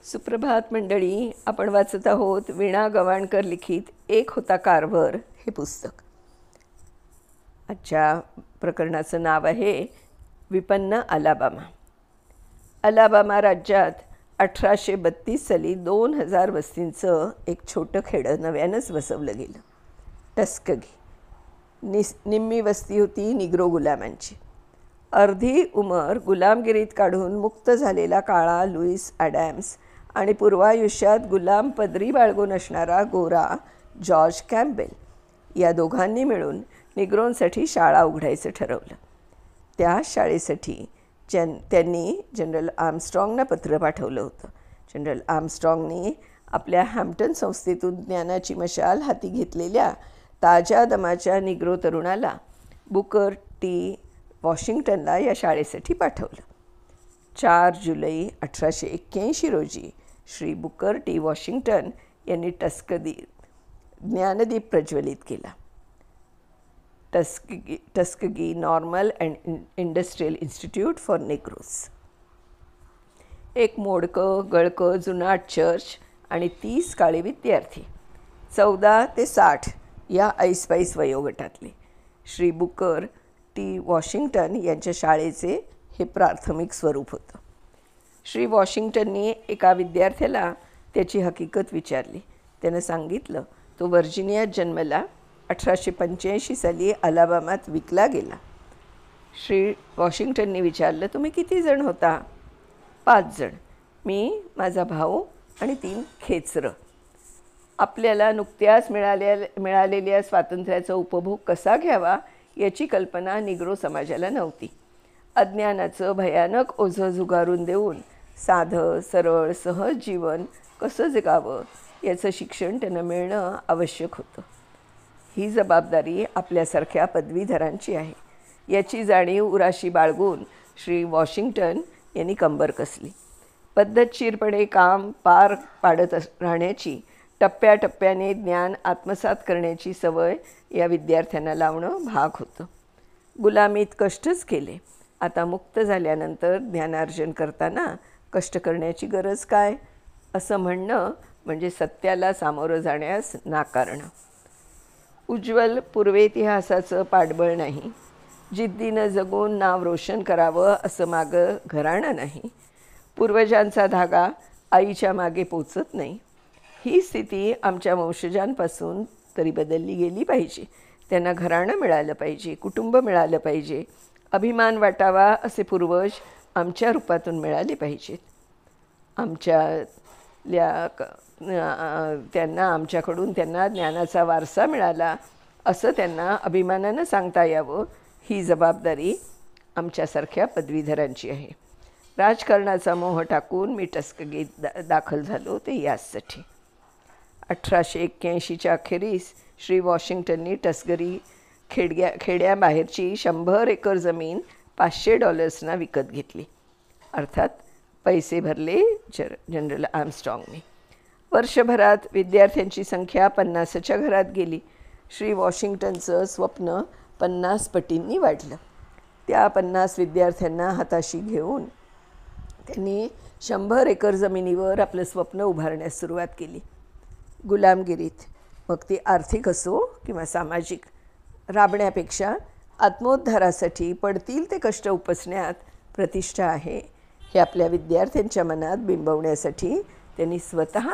सुप्रभात मंडळी. आपण वाचत आहोत वीणा गवाणकर लिखित एक होता कारभार हे पुस्तक. आजच्या प्रकरणाचं नाव आहे विपन्न अलाबामा. अलाबामा राज्यात 1832 साली 2000 वस्तींचं एक छोटं खेडं नव्यानंच बसवलं गेलं. टस्कगी. निम्मी वस्ती होती निग्रो गुलामांची. अर्धी उमर गुलामगिरीत काढून मुक्त झालेला काळा लुईस ॲडॅम्स आणि पूर्वायुष्यात गुलाम पदरी बाळगून असणारा गोरा जॉर्ज कॅम्पबेल या दोघांनी मिळून निग्रोंसाठी शाळा उघडायचं ठरवलं. त्या शाळेसाठी त्यांनी जनरल आर्मस्ट्रॉंगना पत्र पाठवलं होतं. जनरल आर्मस्ट्रॉंगनी आपल्या हॅम्प्टन संस्थेतून ज्ञानाची मशाल हाती घेतलेल्या ताज्या दमाच्या निग्रो तरुणाला बुकर टी वॉशिंग्टनला या शाळेसाठी पाठवलं. 4 जुलै 1881 रोजी श्री बुकर टी वॉशिंग्टन यांनी ज्ञानदीप प्रज्वलित केला. Tuskegee normal and industrial institute for Negroes. एक मोडकं गळकं जुनाट चर्च आणि 30 काळे विद्यार्थी, 14 ते 60 या ऐसपैस वयोगटातले. श्री बुकर टी वॉशिंग्टन यांच्या शाळेचे हे प्राथमिक स्वरूप होतं. श्री वॉशिंग्टननी एका विद्यार्थ्याला त्याची हकीकत विचारली. त्यानं सांगितलं तो व्हर्जिनियात जन्मला, 1885 साली अलाबामात विकला गेला. श्री वॉशिंग्टननी विचारलं, तुम्ही किती जण होता? 5 जण. मी, माझा भाऊ आणि 3 खेचरं. आपल्याला नुकत्याच मिळालेल्या स्वातंत्र्याचा उपभोग कसा घ्यावा याची कल्पना निग्रो समाजाला नव्हती. अज्ञानाचं भयानक ओझं झुगारून देऊन साधं सरळ सहज जीवन कसं जगावं याचं शिक्षण त्यांना मिळणं आवश्यक होतं. ही जबाबदारी आपल्यासारख्या पदवीधरांची आहे याची जाणीव उराशी बाळगून श्री वॉशिंग्टन यांनी कंबर कसली. पद्धतशीरपणे काम पार पाडत राहण्याची, टप्प्याटप्प्याने ज्ञान आत्मसात करण्याची सवय या विद्यार्थ्यांना लावणं भाग होतं. गुलामीत कष्टच केले, आता मुक्त झाल्यानंतर ज्ञानार्जन करताना कष्ट करण्याची गरज काय असं म्हणणं म्हणजे सत्याला सामोरं जाण्यास नाकारणं. उज्ज्वल पूर्वेतिहासाचं पाठबळ नाही, जिद्दीनं जगून नाव रोशन करावं असं मागं घराणं नाही, पूर्वजांचा धागा आईच्या मागे पोचत नाही. ही स्थिती आमच्या वंशजांपासून तरी बदलली गेली पाहिजे. त्यांना घराणं मिळालं पाहिजे, कुटुंब मिळालं पाहिजे, अभिमान वाटावा असे पूर्वज आमच्या रूपातून मिळाले पाहिजेत. आमच्याकडून त्यांना ज्ञानाचा वारसा मिळाला असं त्यांना अभिमानानं सांगता यावं, ही जबाबदारी आमच्यासारख्या पदवीधरांची आहे. राजकारणाचा मोह टाकून मी टस्कगीत दाखल झालो ते याचसाठी. 1881च्या अखेरीस श्री वॉशिंग्टननी टस्करी खेड्याबाहेरची 100 एकर जमीन $500 विकत घेतली. अर्थात पैसे भरले जनरल आर्मस्ट्रॉंगने. वर्षभरात विद्यार्थ्यांची संख्या 50च्या घरात गेली. श्री वॉशिंग्टनचं स्वप्न 50 पटींनी वाढलं. त्या 50 विद्यार्थ्यांना हाताशी घेऊन त्यांनी 100 एकर जमिनीवर आपलं स्वप्न उभारण्यास सुरुवात केली. गुलामगिरीत, मग ती आर्थिक असो किंवा सामाजिक, राबण्यापेक्षा आत्मोद्धारासाठी पडतील ते कष्ट उपसण्यात प्रतिष्ठा आहे हे आपल्या विद्यार्थ्यांच्या मनात बिंबवण्यासाठी त्यांनी स्वतः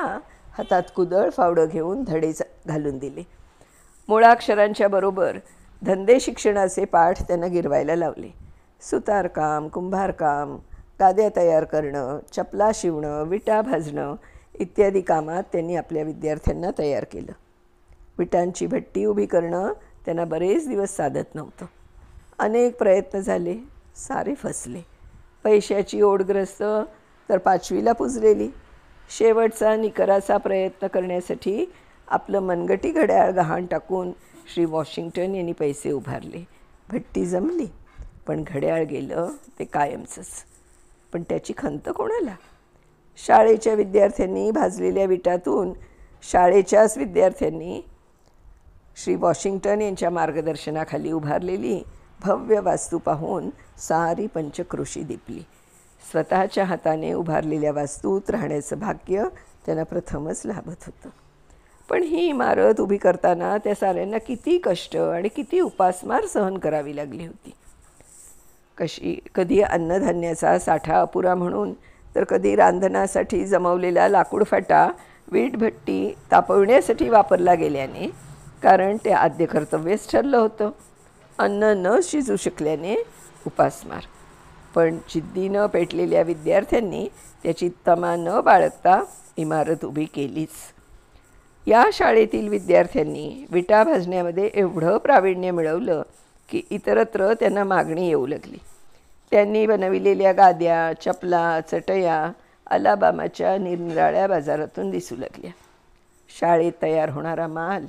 हातात कुदळ फावडं घेऊन धडे घालून दिले. मुळाक्षरांच्या बरोबर धंदे शिक्षणाचे पाठ त्यांना गिरवायला लावले. सुतारकाम, कुंभारकाम, गाद्या तयार करणं, चपला शिवणं, विटा भाजणं इत्यादी कामात त्यांनी आपल्या विद्यार्थ्यांना तयार केलं. विटांची भट्टी उभी करणं त्यांना बरेच दिवस साधत नव्हतं. अनेक प्रयत्न झाले, सारे फसले. पैशाची ओढग्रस्त तर 5वीला पुजलेली. शेवटचा निकराचा प्रयत्न करण्यासाठी आपलं मनगटी घड्याळ गहाण टाकून श्री वॉशिंग्टन यांनी पैसे उभारले. भट्टी जमली, पण घड्याळ गेलं ते कायमचंच. पण त्याची खंत कोणाला? शाळेच्या विद्यार्थ्यांनी भाजलेल्या विटातून शाळेच्याच विद्यार्थ्यांनी श्री वॉशिंग्टन यांच्या मार्गदर्शनाखाली उभारलेली भव्य वास्तू पाहून सारी पंचक्रोशी दिपली. स्वतःच्या हाताने उभारलेल्या वास्तूत राहण्याचं भाग्य त्यांना प्रथमच लाभत होतं. पण ही इमारत उभी करताना त्या साऱ्यांना किती कष्ट आणि किती उपासमार सहन करावी लागली होती. कधी अन्नधान्याचा साठा अपुरा म्हणून, तर कधी रांधणासाठी जमवलेला लाकूडफाटा वीटभट्टी तापविण्यासाठी वापरला गेल्याने, कारण ते आद्य कर्तव्यच ठरलं होतं. अन्न न शिजू शकल्याने उपासमार. पण जिद्दीनं पेटलेल्या विद्यार्थ्यांनी त्याची तमा न बाळगता इमारत उभी केलीच. या शाळेतील विद्यार्थ्यांनी विटा भाजण्यामध्ये एवढं प्रावीण्य मिळवलं की इतरत्र त्यांना मागणी येऊ लागली. त्यांनी बनविलेल्या गाद्या, चपला, चटया अलाबामाच्या निरनिराळ्या बाजारातून दिसू लागल्या. शाळेत तयार होणारा माल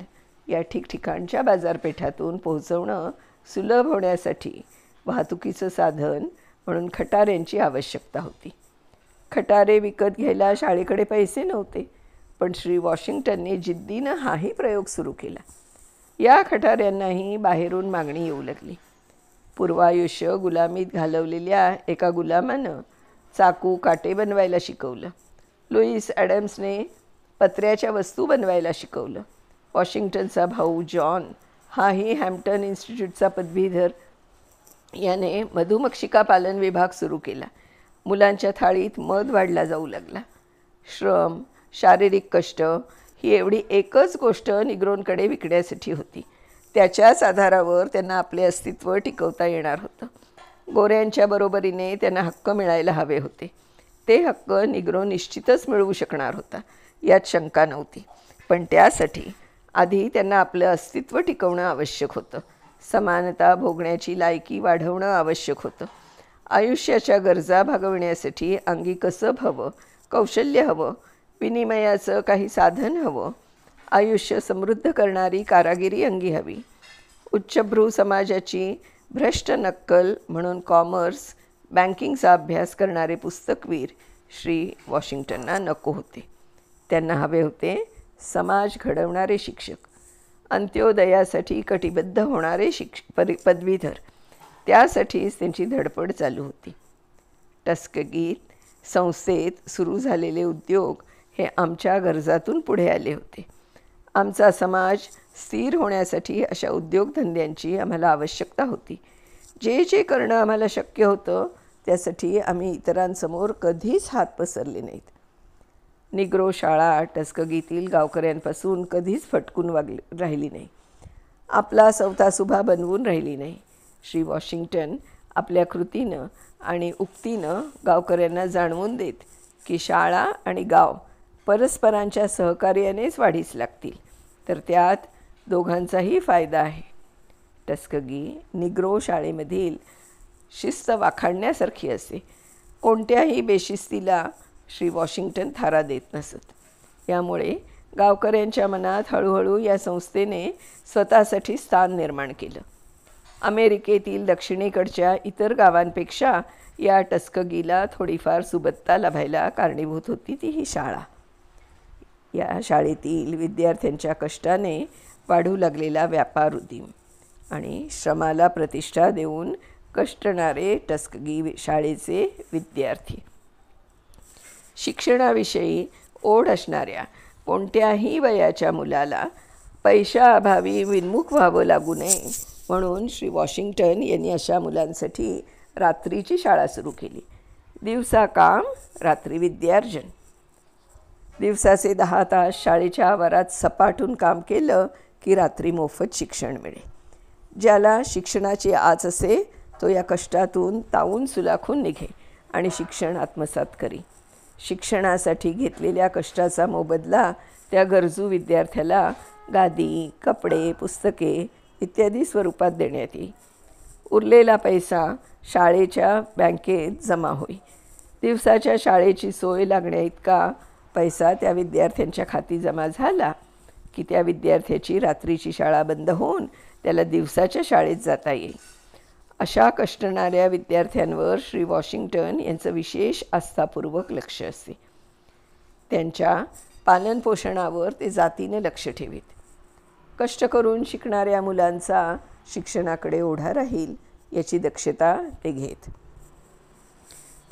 या ठिकठिकाणच्या बाजारपेठातून पोहोचवणं सुलभ होण्यासाठी वाहतुकीचं साधन म्हणून खटाऱ्यांची आवश्यकता होती. खटारे विकत घ्यायला शाळेकडे पैसे नव्हते, पण श्री वॉशिंग्टनने जिद्दीनं हाही प्रयोग सुरू केला. या खटाऱ्यांनाही बाहेरून मागणी येऊ लागली. पूर्वायुष्य गुलामीत घालवलेल्या एका गुलामानं चाकू काटे बनवायला शिकवलं. लुईस ॲडम्सने पत्र्याच्या वस्तू बनवायला शिकवलं. वॉशिंग्टनचा भाऊ जॉन हाही हॅम्प्टन इन्स्टिट्यूटचा पदवीधर, याने मधुमक्षिका पालन विभाग सुरू केला. मुलांच्या थाळीत मध वाढला जाऊ लागला. श्रम, शारीरिक कष्ट ही एवढी एकच गोष्ट निग्रोंकडे विकण्यासाठी होती. त्याच्याच आधारावर त्यांना आपले अस्तित्व टिकवता येणार होतं. गोऱ्यांच्या बरोबरीने त्यांना हक्क मिळायला हवे होते. ते हक्क निग्रो निश्चितच मिळवू शकणार होता, यात शंका नव्हती. पण त्यासाठी आधी त्यांना आपलं अस्तित्व टिकवणं आवश्यक होतं. समानता भोगण्याची लायकी वाढवणं आवश्यक होतं. आयुष्याच्या गरजा भागविण्यासाठी अंगी कसब हवं, कौशल्य हवं, विनिमयाचं काही साधन हवं, आयुष्य समृद्ध करणारी कारागिरी अंगी हवी. उच्चभ्रू समाजाची भ्रष्ट नक्कल म्हणून कॉमर्स, बँकिंगचा अभ्यास करणारे पुस्तकवीर श्री वॉशिंग्टनना नको होते. त्यांना हवे होते समाज घडवणारे शिक्षक, अंत्योदयासाठी कटिबद्ध होणारे पदवीधर. त्यासाठीच त्यांची धडपड चालू होती. टस्कगीत संस्थेत सुरू झालेले उद्योग हे आमच्या गरजातून पुढे आले होते. आमचा समाज स्थिर होण्यासाठी अशा उद्योगधंद्यांची आम्हाला आवश्यकता होती. जे जे करणं आम्हाला शक्य होतं त्यासाठी आम्ही इतरांसमोर कधीच हात पसरले नाहीत. निग्रो शाळा टस्कगीतील गावकऱ्यांपासून कधीच फटकून राहिली नाही. आपला सवतासुभा बनवून राहिली नाही. श्री वॉशिंग्टन आपल्या कृतीनं आणि उक्तीनं गावकऱ्यांना जाणवून देत की शाळा आणि गाव परस्परांच्या सहकार्यानेच वाढीस लागतील, तर त्यात दोघांचाही फायदा आहे. टस्कगी निग्रो शाळेमधील शिस्त वाखाणण्यासारखी असे. कोणत्याही बेशिस्तीला श्री वॉशिंग्टन थारा देत नसत. यामुळे गावकऱ्यांच्या मनात हळूहळू या संस्थेने स्वतःसाठी स्थान निर्माण केलं. अमेरिकेतील दक्षिणेकडच्या इतर गावांपेक्षा या टस्कगीला थोडीफार सुबत्ता लाभायला कारणीभूत होती ती ही शाळा. या शाळेतील विद्यार्थ्यांच्या कष्टाने वाढू लागलेला व्यापार उदीम आणि श्रमाला प्रतिष्ठा देऊन कष्टणारे टस्कगी शाळेचे विद्यार्थी. शिक्षणाविषयी ओढ असणाऱ्या कोणत्याही वयाच्या मुलाला पैशाअभावी विन्मुख व्हावं लागू नये म्हणून श्री वॉशिंग्टन यांनी अशा मुलांसाठी रात्रीची शाळा सुरू केली. दिवसा काम, रात्री विद्यार्जन. दिवसाचे 10 तास शाळेच्या आवारात सपाटून काम केलं की रात्री मोफत शिक्षण मिळे. ज्याला शिक्षणाची आच असे तो या कष्टातून तावून सुलाखून निघे आणि शिक्षण आत्मसात करी. शिक्षणासाठी घेतलेल्या कष्टाचा मोबदला त्या गरजू विद्यार्थ्याला गादी, कपडे, पुस्तके इत्यादी स्वरूपात देण्यात येईल. उरलेला पैसा शाळेच्या बँकेत जमा होई. दिवसाच्या शाळेची सोय लागण्याइतका पैसा त्या विद्यार्थ्यांच्या खाती जमा झाला की त्या विद्यार्थ्याची रात्रीची शाळा बंद होऊन त्याला दिवसाच्या शाळेत जाता येईल. अशा कष्टणाऱ्या विद्यार्थ्यांवर श्री वॉशिंग्टन यांचं विशेष आस्थापूर्वक लक्ष असते. त्यांच्या पालनपोषणावर ते जातीने लक्ष ठेवीत. कष्ट करून शिकणाऱ्या मुलांचा शिक्षणाकडे ओढा राहील याची दक्षता ते घेत.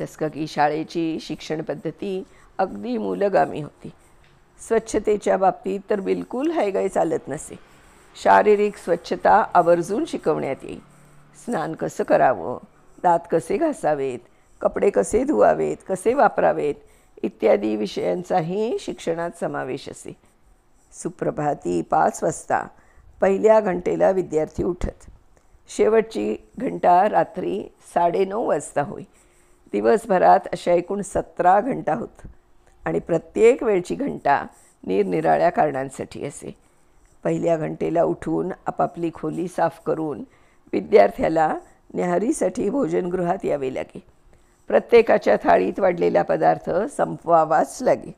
टस्कगी शाळेची शिक्षण पद्धती अगदी मूलगामी होती. स्वच्छतेच्या बाबतीत तर बिलकुल हायगाय चालत नसे. शारीरिक स्वच्छता आवर्जून शिकवण्यात येई. स्नान कसं करावं, दात कसे घासावेत, कपडे कसे धुवावेत, कसे वापरावेत इत्यादी विषयांचाही शिक्षणात समावेश असे. सुप्रभाती 5 वाजता पहिल्या घंटेला विद्यार्थी उठत. शेवटची घंटा रात्री 9:30 वाजता होई. दिवसभरात अशा एकूण 17 घंटा होत आणि प्रत्येक वेळची घंटा निरनिराळ्या कारणांसाठी असे. पहिल्या घंटेला उठून आपापली खोली साफ करून विद्यार्थ्याला न्याहारीसाठी भोजनगृहात यावे लागे. प्रत्येकाच्या थाळीत वाढलेला पदार्थ संपवावाच लागे.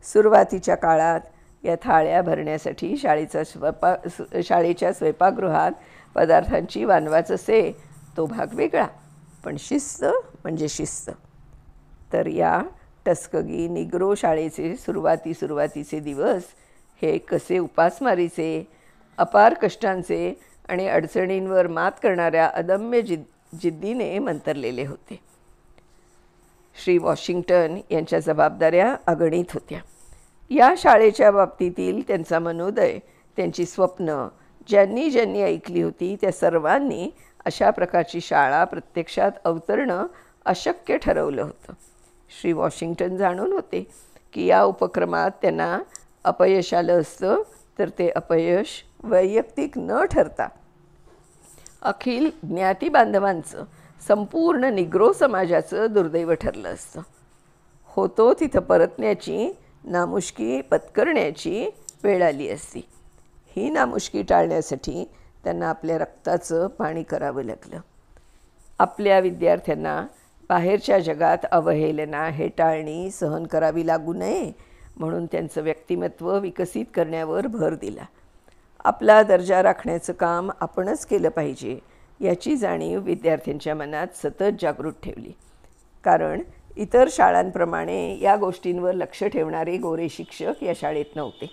सुरुवातीच्या काळात या थाळ्या भरण्यासाठी शाळेच्या स्वयंपाकगृहात पदार्थांची वानवाच असे, तो भाग वेगळा. पण शिस्त म्हणजे शिस्त. तर या टस्कगी निग्रो शाळेचे सुरुवातीचे दिवस हे कसे उपासमारीचे, अपार कष्टांचे आणि अडचणींवर मात करणाऱ्या अदम्य जिद्दीने मंतरलेले होते. श्री वॉशिंग्टन यांच्या जबाबदाऱ्या अगणित होत्या. या शाळेच्या बाबतीतील त्यांचा मनोदय, त्यांची स्वप्न ज्यांनी ज्यांनी ऐकली होती त्या सर्वांनी अशा प्रकारची शाळा प्रत्यक्षात अवतरणं अशक्य ठरवलं होतं. श्री वॉशिंग्टन जाणून होते की या उपक्रमात त्यांना अपयश आलं असतं तर ते अपयश वैयक्तिक न ठरता अखिल ज्ञाती बांधवांचं, संपूर्ण निग्रो समाजाचं दुर्दैव ठरलं असतं. होतो तिथं परतण्याची नामुष्की पत्करण्याची वेळ आली असती. ही नामुष्की टाळण्यासाठी त्यांना आपल्या रक्ताचं पाणी करावं लागलं. आपल्या विद्यार्थ्यांना बाहेरच्या जगात अवहेलना, हेटाळणी सहन करावी लागू नये म्हणून त्यांचं व्यक्तिमत्व विकसित करण्यावर भर दिला. आपला दर्जा राखण्याचं काम आपणच केलं पाहिजे याची जाणीव विद्यार्थ्यांच्या मनात सतत जागृत ठेवली. कारण इतर शाळांप्रमाणे या गोष्टींवर लक्ष ठेवणारे गोरे शिक्षक या शाळेत नव्हते.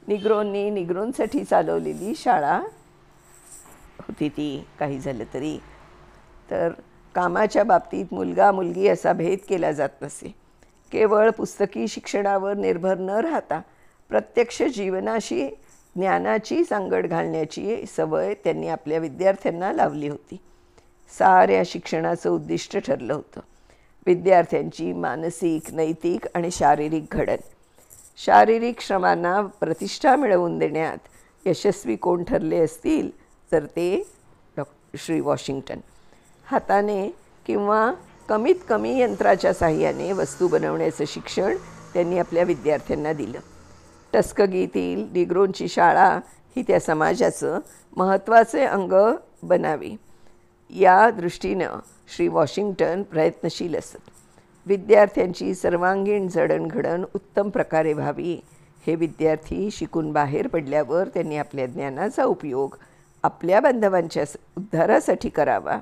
निग्रोंनी निग्रोंसाठी चालवलेली शाळा होती ती. काही झालं तरी तर कामाच्या बाबतीत मुलगा मुलगी असा भेद केला जात नसे. केवळ पुस्तकी शिक्षणावर निर्भर न राहता प्रत्यक्ष जीवनाशी ज्ञानाची सांगड घालण्याची सवय त्यांनी आपल्या विद्यार्थ्यांना लावली होती. साऱ्या शिक्षणाचं उद्दिष्ट ठरलं होतं विद्यार्थ्यांची मानसिक, नैतिक आणि शारीरिक घडण. शारीरिक श्रमांना प्रतिष्ठा मिळवून देण्यात यशस्वी कोण ठरले असतील तर ते श्री वॉशिंग्टन. हाताने किंवा कमीत कमी यंत्राच्या साहाय्याने वस्तू बनवण्याचं शिक्षण त्यांनी आपल्या विद्यार्थ्यांना दिलं. टस्कगीतील निग्रोंची शाळा ही त्या समाजाचं महत्त्वाचे अंग बनावी या दृष्टीनं श्री वॉशिंग्टन प्रयत्नशील असत. विद्यार्थ्यांची सर्वांगीण जडणघडण उत्तम प्रकारे व्हावी हे विद्यार्थी शिकून बाहेर पडल्यावर त्यांनी आपल्या ज्ञानाचा उपयोग आपल्या बांधवांच्या उद्धारासाठी करावा.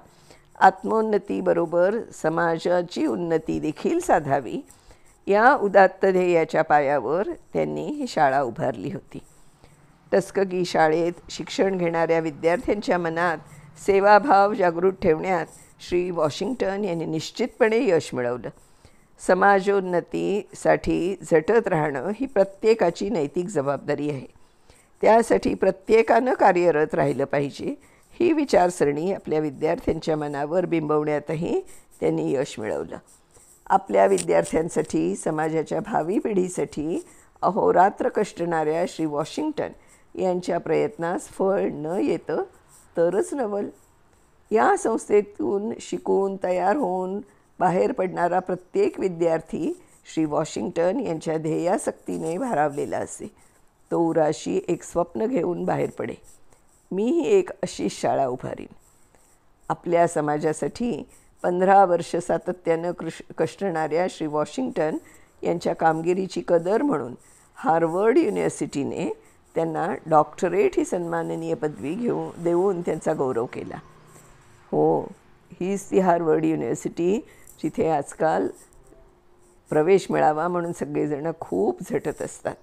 आत्मोन्नतीबरोबर समाजाची उन्नती देखील साधावी या उदात्त ध्येयाच्या पायावर त्यांनी ही शाळा उभारली होती. टस्कगी शाळेत शिक्षण घेणाऱ्या विद्यार्थ्यांच्या मनात सेवाभाव जागृत ठेवण्यात श्री वॉशिंग्टन यांनी निश्चितपणे यश मिळवलं. समाजोन्नतीसाठी झटत राहणं ही प्रत्येकाची नैतिक जबाबदारी आहे. त्यासाठी प्रत्येकानं कार्यरत राहिलं पाहिजे ही विचारसरणी आपल्या विद्यार्थ्यांच्या मनावर बिंबवण्यातही त्यांनी यश मिळवलं. आपल्या विद्यार्थ्यांसाठी, समाजाच्या भावी पिढीसाठी अहोरात्र कष्टणाऱ्या श्री वॉशिंग्टन यांच्या प्रयत्नास फळ न येतं तरच नवल. या संस्थेतून शिकून तयार होऊन बाहेर पडणारा प्रत्येक विद्यार्थी श्री वॉशिंग्टन यांच्या ध्येयासक्तीने भारावलेला असे. तो उराशी एक स्वप्न घेऊन बाहेर पडे, मीही एक अशीच शाळा उभारीन. आपल्या समाजासाठी 15 वर्ष सातत्यानं कष्टणाऱ्या श्री वॉशिंग्टन यांच्या कामगिरीची कदर म्हणून हार्वर्ड युनिव्हर्सिटीने त्यांना डॉक्टरेट ही सन्माननीय पदवी देऊन त्यांचा गौरव केला. हो, हीच ती हार्वर्ड युनिव्हर्सिटी जिथे आजकाल प्रवेश मिळावा म्हणून सगळेजण खूप झटत असतात.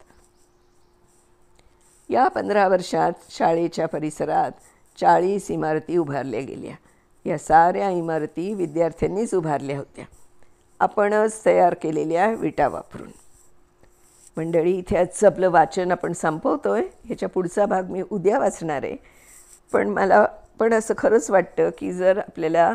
या 15 वर्षात शाळेच्या परिसरात 40 इमारती उभारल्या गेल्या. या साऱ्या इमारती विद्यार्थ्यांनीच उभारल्या होत्या. आपणच तयार केलेल्या विटा वापरून. मंडळी, इथे आजचं आपलं वाचन आपण संपवतो आहे. ह्याच्या पुढचा भाग मी उद्या वाचणार आहे. पण मला असं खरंच वाटतं की जर आपल्याला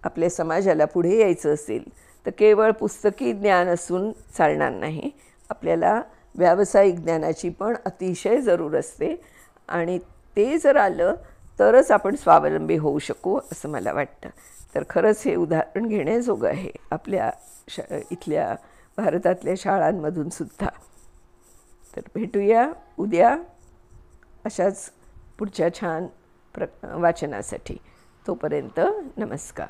आपल्या समाजाला पुढे यायचं असेल तर केवळ पुस्तकी ज्ञान असून चालणार नाही. आपल्याला व्यावसायिक ज्ञानाची पण अतिशय जरूर असते आणि ते जर आलं तरच आपण स्वावलंबी होऊ शकू असं मला वाटतं. तर खरंच हे उदाहरण घेण्याजोगं आहे आपल्या इथल्या भारतातल्या शाळांमधून सुद्धा. तर भेटूया उद्या अशाच पुढच्या छान वाचनासाठी. तोपर्यंत नमस्कार.